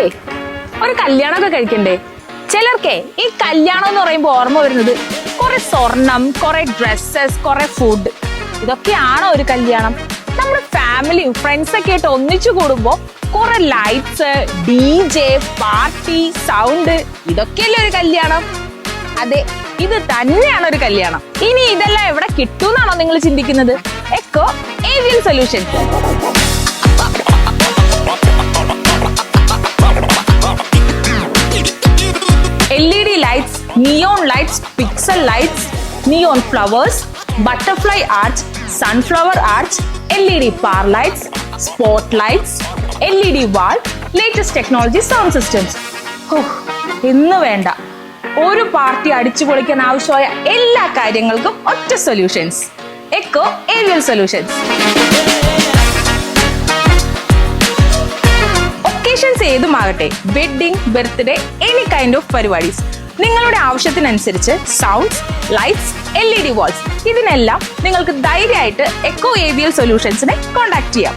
നമുക്കേ ഒരു കല്യാണമൊക്കെ കഴിക്കണ്ടേ? ചിലർക്കേ ഈ കല്യാണം എന്ന് പറയുമ്പോൾ ഓർമ്മ വരുന്നത് കുറെ സ്വർണം, കുറെ ഡ്രസ്സസ്, കുറെ ഫുഡ്. ഇതൊക്കെയാണോ ഒരു കല്യാണം? നമ്മുടെ ഫാമിലിയും ഫ്രണ്ട്സ് ഒക്കെ ആയിട്ട് ഒന്നിച്ചു കൂടുമ്പോ കുറെ ലൈറ്റ്സ്, DJ, പാർട്ടി, സൗണ്ട്, ഇതൊക്കെയല്ലേ ഒരു കല്യാണം? അതെ, ഇത് തന്നെയാണ് ഒരു കല്യാണം. ഇനി ഇതെല്ലാം എവിടെ കിട്ടുമെന്നാണോ നിങ്ങൾ ചിന്തിക്കുന്നത്? Echo ഏവിയൽ solutions. LED lights, neon lights, pixel lights, neon flowers, butterfly arch, sunflower arch, LED par lights, spot lights, LED wall, latest technology sound systems. ഇന്ന് വേണ്ട, ഒരു പാർട്ടി അടിച്ചു പൊളിക്കാൻ ആവശ്യമായ എല്ലാ കാര്യങ്ങൾക്കും ഒറ്റ സൊല്യൂഷൻസ്. Echo ഏവിയൽ solutions. ഒക്കേഷൻസ് ഏതുമാകട്ടെ, wedding, birthday, any kind of പരിപാടീസ്, നിങ്ങളുടെ ആവശ്യത്തിനനുസരിച്ച് സൗണ്ട്സ്, ലൈറ്റ്സ്, LED വാൾസ്, ഇതിനെല്ലാം നിങ്ങൾക്ക് ധൈര്യമായിട്ട് എക്കോ ഏവിയൽ സൊല്യൂഷൻസിനെ കോൺടാക്ട് ചെയ്യാം.